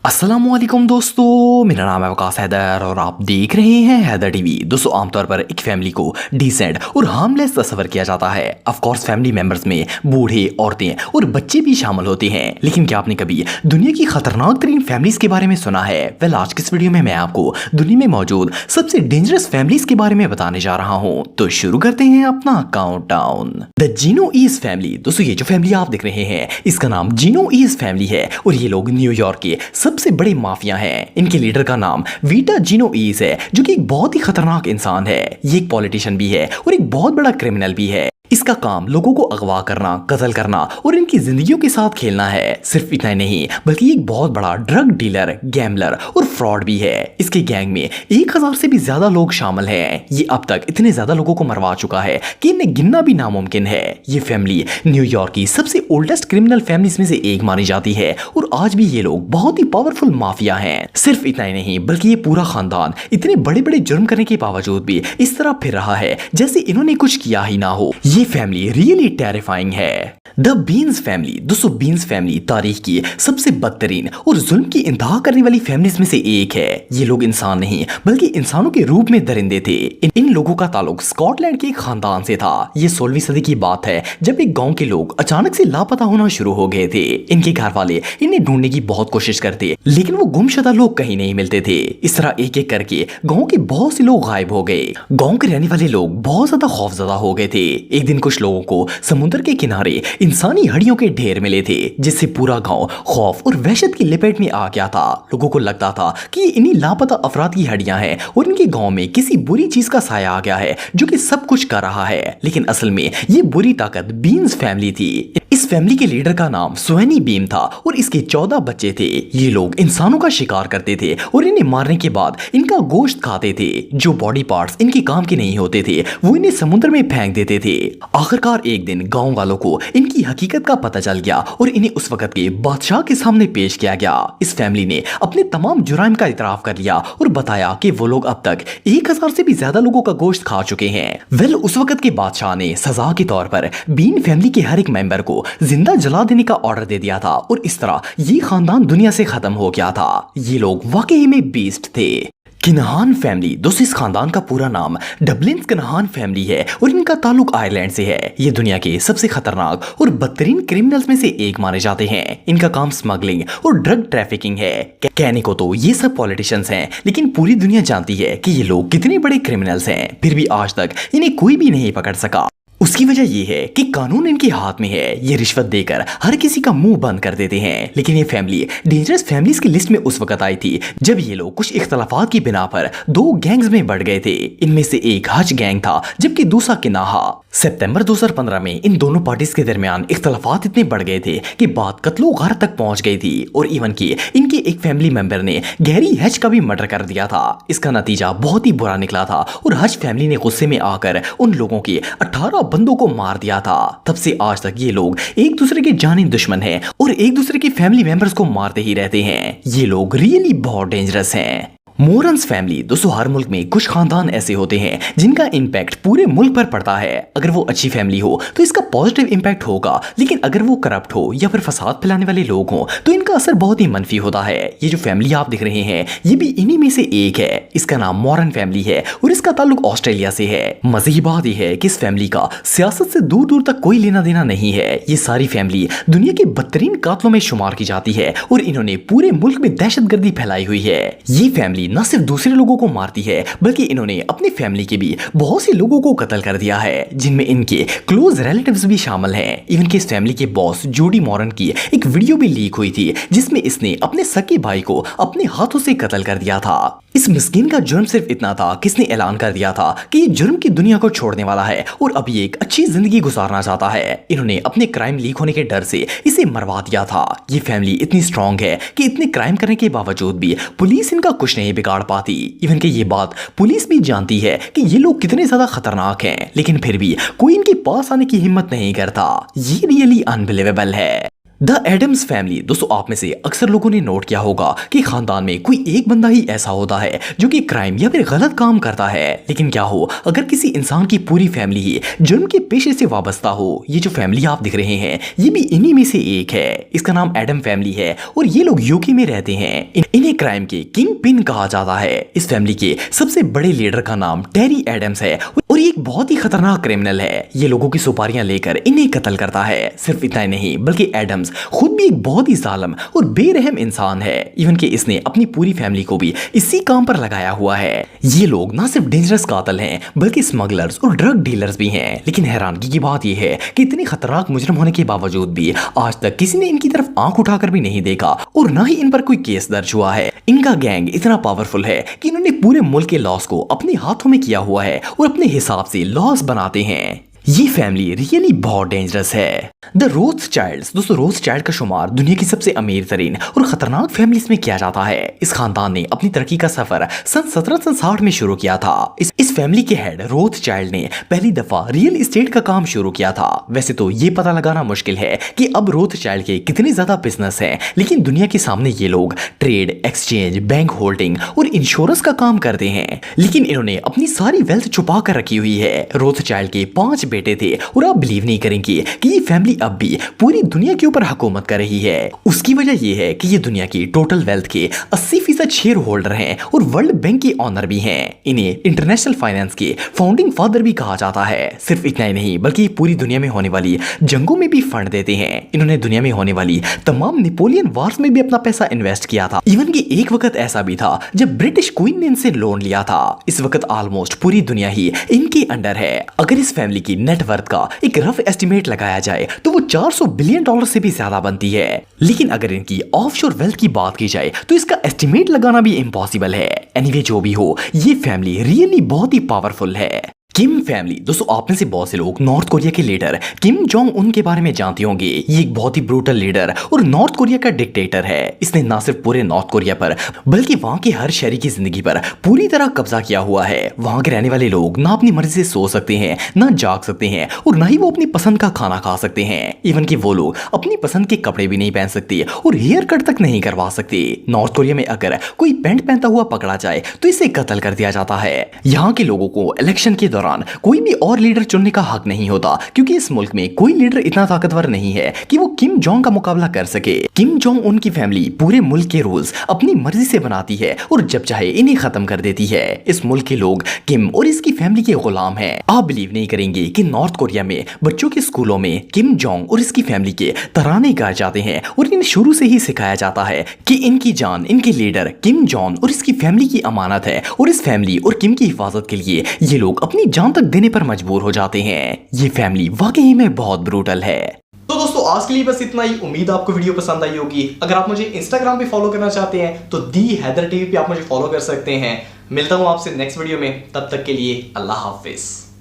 अस्सलामुअलैकुम दोस्तों, मेरा नाम है वकास हैदर और आप देख रहे हैं हैदर टीवी। दोस्तों, आमतौर पर एक फैमिली को डिसेंट और हार्मलेस तस्वर किया जाता है। ऑफ कोर्स फैमिली मेंबर्स में बूढ़े, औरतें और बच्चे भी शामिल होते हैं। लेकिन क्या आपने कभी दुनिया की खतरनाक तरीन फैमिलीज के बारे में सुना है? वेल, आज की इस वीडियो में मैं आपको दुनिया में मौजूद सबसे डेंजरस फैमिलीज के बारे में बताने जा रहा हूँ। तो शुरू करते हैं अपना काउंटडाउन। The जीनोइज family. दोस्तों, ये जो फैमिली आप देख रहे हैं इसका नाम जीनोइज फैमिली है और ये लोग न्यूयॉर्क के सबसे बड़े माफिया हैं। इनके लीडर का नाम वीटा जीनोइज है, जो कि एक बहुत ही खतरनाक इंसान है। ये एक पॉलिटिशियन भी है और एक बहुत बड़ा क्रिमिनल भी है। इसका काम लोगों को अगवा करना, कत्ल करना और इनकी जिंदगियों के साथ खेलना है। सिर्फ इतना ही नहीं, बल्कि एक बहुत बड़ा ड्रग डीलर, गैम्बलर और फ्रॉड भी है। इसके गैंग में 1000 से भी ज्यादा लोग शामिल हैं। ये अब तक इतने ज्यादा लोगों को मरवा चुका है कि इन्हें गिनना भी नामुमकिन है। ये फैमिली न्यूयॉर्क की सबसे ओल्डेस्ट क्रिमिनल फैमिलीज में से एक मानी जाती है और आज भी ये लोग बहुत ही पावरफुल माफिया हैं। सिर्फ इतना ही नहीं, बल्कि ये पूरा खानदान इतने बड़े बड़े जुर्म करने के बावजूद भी इस तरह फिर रहा है जैसे इन्होंने कुछ किया ही ना हो। ये फैमिली रियली टेरिफाइंग है। The beans family. दोस्तों, बीन्स फैमिली तारीख की सबसे बदतरीन और जुल्म की इंतहा करने वाली फैमिलीज में से एक है। ये लोग इंसान नहीं बल्कि इंसानों के रूप में दरिंदे थे। इन लोगों का ताल्लुक स्कॉटलैंड के एक खानदान से था। ये 16वीं सदी की बात है, जब एक गांव के लोग अचानक से लापता होना शुरू हो गए थे। इनके घर वाले इन्हें ढूंढने की बहुत कोशिश करते, लेकिन वो गुमशुदा लोग कहीं नहीं मिलते थे। इस तरह एक एक करके गाँव के बहुत से लोग गायब हो गए। गाँव के रहने वाले लोग बहुत ज्यादा खौफजदा हो गए थे। एक दिन कुछ लोगों को समुद्र के किनारे इंसानी हड्डियों के ढेर मिले थे, जिससे पूरा गांव खौफ और वहशत की लपेट में आ गया था। लोगों को लगता था कि ये इन्हीं लापता अफराद की हड्डियां हैं और इनके गांव में किसी बुरी चीज का साया आ गया है जो कि सब कुछ कर रहा है। लेकिन असल में ये बुरी ताकत बीन्स फैमिली थी। इस फैमिली के लीडर का नाम स्वेनी बीम था और इसके 14 बच्चे थे। ये लोग इंसानों का शिकार करते थे और इन्हें मारने के बाद इनका गोश्त खाते थे। जो बॉडी पार्ट्स इनके काम के नहीं होते थे वो इन्हें समुद्र में फेंक देते थे। आखिरकार एक दिन गांव वालों को इनकी हकीकत का पता चल गया और इन्हें उस वक्त के बादशाह के सामने पेश किया गया। इस फैमिली ने अपने तमाम जुराइम का इतराफ कर लिया और बताया कि वो लोग अब तक 1000 से भी ज्यादा लोगों का गोश्त खा चुके हैं। वेल, उस वक्त के बादशाह ने सजा के तौर पर बीन फैमिली के हर एक मेंबर को जिंदा जला देने का ऑर्डर दे दिया था और इस तरह ये खानदान दुनिया से खत्म हो गया था। ये लोग वाकई में बीस्ट थे। किनहान फैमिली। दोस्तों, इस खानदान का पूरा नाम डबलिन्स किनहान फैमिली है और इनका ताल्लुक आयरलैंड से है। ये दुनिया के सबसे खतरनाक और बदतरीन क्रिमिनल्स में से एक माने जाते हैं। इनका काम स्मगलिंग और ड्रग ट्रैफिकिंग है। कहने को तो ये सब पॉलिटिशियंस हैं, लेकिन पूरी दुनिया जानती है कि ये लोग कितने बड़े क्रिमिनल्स हैं। फिर भी आज तक इन्हें कोई भी नहीं पकड़ सका। उसकी वजह यह है कि कानून इनके हाथ में है। ये रिश्वत देकर हर किसी का मुंह बंद कर देते हैं। लेकिन ये फैमिली डेंजरस फैमिलीज की लिस्ट में उस वक्त आई थी जब ये लोग कुछ इख्तलाफात की बिना पर 2 गैंग्स में बढ़ गए थे। इनमें से एक हज गैंग था जबकि दूसरा किनाहा। सितंबर 2015 में इन दोनों पार्टीज के दरमियान इख्तलाफात इतने बढ़ गए थे कि बात कत्लो गारत तक पहुंच गई थी और इवन की इनके एक फैमिली मेंबर ने गैरी हज का भी मर्डर कर दिया था। इसका नतीजा बहुत ही बुरा निकला था और हज फैमिली ने गुस्से में आकर उन लोगों के 18 बंदों को मार दिया था। तब से आज तक ये लोग एक दूसरे के जानी दुश्मन हैं और एक दूसरे के फैमिली मेंबर्स को मारते ही रहते हैं। ये लोग रियली बहुत डेंजरस हैं। मोरन्स फैमिली। दोस्तों, हर मुल्क में कुछ खानदान ऐसे होते हैं जिनका इम्पैक्ट पूरे मुल्क पर पड़ता है। अगर वो अच्छी फैमिली हो तो इसका पॉजिटिव इम्पैक्ट होगा, लेकिन अगर वो करप्ट हो या फिर फसाद फैलाने वाले लोग हों तो इनका असर बहुत ही मनफी होता है। ये जो फैमिली आप देख रहे हैं ये भी इन्हीं में से एक है। इसका नाम मोरन फैमिली है और इसका ताल्लुक ऑस्ट्रेलिया से है। मजे की बात यह है कि इस फैमिली का सियासत से दूर दूर तक कोई लेना देना नहीं है। ये सारी फैमिली दुनिया के बदतरीन कातलों में शुमार की जाती है और इन्होंने पूरे मुल्क में दहशतगर्दी फैलाई हुई है। ये फैमिली न सिर्फ दूसरे लोगों को मारती है बल्कि इन्होंने अपनी फैमिली के भी बहुत से लोगों को कत्ल कर दिया है, जिनमें इनके क्लोज रिलेटिव्स भी शामिल हैं। इवन के इस फैमिली के बॉस जोडी मॉरन की एक वीडियो भी लीक हुई थी जिसमें इसने अपने सके भाई को अपने हाथों से कत्ल कर दिया था। इस मिस्कीन का जुर्म सिर्फ इतना था कि इसने ऐलान कर दिया था कि ये जुर्म की दुनिया को छोड़ने वाला है और अब ये एक अच्छी जिंदगी गुजारना चाहता है। इन्होंने अपने क्राइम लीक होने के डर से इसे मरवा दिया था। ये फैमिली इतनी स्ट्रांग है कि इतने क्राइम करने के बावजूद भी पुलिस इनका कुछ नहीं बिगाड़ पाती। इवन कि ये बात पुलिस भी जानती है कि ये लोग कितने ज्यादा खतरनाक हैं, लेकिन फिर भी कोई इनके पास आने की हिम्मत नहीं करता। ये रियली अनबिलीवेबल है। The Addams family. दोस्तों आप में से अक्सर लोगों ने नोट किया होगा कि खानदान में कोई एक बंदा ही ऐसा होता है जो कि क्राइम या फिर गलत काम करता है। लेकिन क्या हो अगर किसी इंसान की पूरी फैमिली ही जुर्म के पेशे से वाबस्ता हो। ये जो फैमिली आप दिख रहे हैं ये भी इन्हीं में से एक है। इसका नाम एडम फैमिली है और ये लोग यूके में रहते हैं। इन्हें क्राइम के किंग पिन कहा जाता है। इस फैमिली के सबसे बड़े लीडर का नाम टेरी एडम्स है और ये एक बहुत ही खतरनाक क्रिमिनल है। ये लोगों की सुपारियां लेकर इन्हें कत्ल करता है। सिर्फ इतना ही नहीं बल्कि एडम्स खुद भी एक बहुत ही जालिम और बेरहम इंसान है। इवन कि इसने अपनी पूरी फैमिली को भी इसी काम पर लगाया हुआ है। ये लोग ना सिर्फ डेंजरस कातिल हैं बल्कि स्मगलर्स और ड्रग डीलर्स भी हैं। लेकिन हैरानगी की बात यह है कि इतने खतरनाक मुजरिम होने के बावजूद भी आज तक किसी ने इनकी तरफ आंख उठाकर भी नहीं देखा और ना ही इन पर कोई केस दर्ज हुआ है। इनका गैंग इतना पावरफुल है कि इन्होंने पूरे मुल्क के लॉस को अपने हाथों में किया हुआ है और अपने हिसाब से लॉस बनाते हैं। ये फैमिली रियली बहुत डेंजरस है। The Rothschilds. दोस्तों रोथस्चाइल्ड का शुमार दुनिया की सबसे अमीर तरीन और खतरनाक फैमिलीज में किया जाता है। इस खानदान ने अपनी तरक्की का सफर सन 1760 में शुरू किया था। इस फैमिली के हेड रोथस्चाइल्ड ने पहली दफा रियल एस्टेट का काम शुरू किया था। वैसे तो ये पता लगाना मुश्किल है कि अब रोथस्चाइल्ड के कितने ज्यादा बिजनेस हैं, लेकिन दुनिया के सामने ये लोग ट्रेड, एक्सचेंज, बैंक होल्डिंग और इंश्योरेंस का काम करते हैं। लेकिन इन्होंने अपनी सारी वेल्थ छुपा कर रखी हुई है। रोथस्चाइल्ड के 5 बेटे थे और आप बिलीव नहीं करेंगे कि ये फैमिली अब भी पूरी दुनिया के ऊपर हुकूमत कर रही है। उसकी वजह यह है कि ये दुनिया की टोटल वेल्थ के 80% शेयर होल्डर हैं और वर्ल्ड बैंक के ऑनर भी हैं। इन्हें इंटरनेशनल फाइनेंस के फाउंडिंग फादर भी कहा जाता है। सिर्फ इतना ही नहीं बल्कि पूरी दुनिया में होने वाली जंगों में भी फंड देते हैं। इन्होंने दुनिया में होने वाली तमाम नेपोलियन वार्स में भी अपना पैसा इन्वेस्ट किया था। इवन कि एक वक्त ऐसा भी था जब ब्रिटिश क्वीन ने इनसे लोन लिया था। इस वक्त ऑलमोस्ट पूरी दुनिया ही इनके अंडर है। अगर इस फैमिली की नेटवर्थ का एक रफ एस्टिमेट लगाया जाए तो वो 400 बिलियन डॉलर से भी ज्यादा बनती है। लेकिन अगर इनकी ऑफशोर वेल्थ की बात की जाए तो इसका एस्टिमेट लगाना भी इम्पॉसिबल है। एनीवे जो भी हो ये फैमिली रियली बहुत ही पावरफुल है। किम फैमिली। दोस्तों आप में से बहुत से लोग नॉर्थ कोरिया के लीडर किम जोंग उन के बारे में जानते होंगे। ये एक बहुत ही ब्रूटल लीडर और नॉर्थ कोरिया का डिक्टेटर है। इसने ना सिर्फ पूरे नॉर्थ कोरिया पर बल्कि वहां के हर शहरी की जिंदगी पर पूरी तरह कब्जा किया हुआ है। वहां के रहने वाले लोग ना अपनी मर्जी से सो सकते हैं, ना जाग सकते हैं और ना ही वो अपनी पसंद का खाना खा सकते हैं। इवन कि वो लोग अपनी पसंद के कपड़े भी नहीं पहन सकते और हेयर कट तक नहीं करवा सकते। नॉर्थ कोरिया में अगर कोई पैंट पहनता हुआ पकड़ा जाए तो इसे कत्ल कर दिया जाता है। यहाँ के लोगों को इलेक्शन के दौरान कोई भी और लीडर चुनने का हक नहीं होता क्योंकि इस मुल्क में कोई लीडर इतना ताकतवर नहीं है कि वो किम जोंग का मुकाबला कर सके। किम जोंग उनकी फैमिली पूरे मुल्क के रूल्स अपनी मर्जी से बनाती है और जब चाहे इन्हें खत्म कर देती है। इस मुल्क के लोग किम और इसकी फैमिली के गुलाम हैं। आप बिलीव नहीं करेंगे कि नॉर्थ कोरिया में बच्चों के स्कूलों में किम जोंग और इसकी फैमिली के तराने गाए जाते हैं और इन्हें शुरू से ही सिखाया जाता है कि इनकी जान इनके लीडर किम जोंग और इसकी फैमिली की अमानत है और इस फैमिली और किम की हिफाजत के लिए ये लोग अपनी जान तक देने पर मजबूर हो जाते हैं। ये फैमिली वाकई में बहुत ब्रूटल है। तो दोस्तों आज के लिए बस इतना ही। उम्मीद आपको वीडियो पसंद आई होगी। अगर आप मुझे इंस्टाग्राम पे फॉलो करना चाहते हैं तो दी हैदर टीवी पे आप मुझे फॉलो कर सकते हैं। मिलता हूं आपसे नेक्स्ट वीडियो में, तब तक के लिए अल्लाह हाफिज।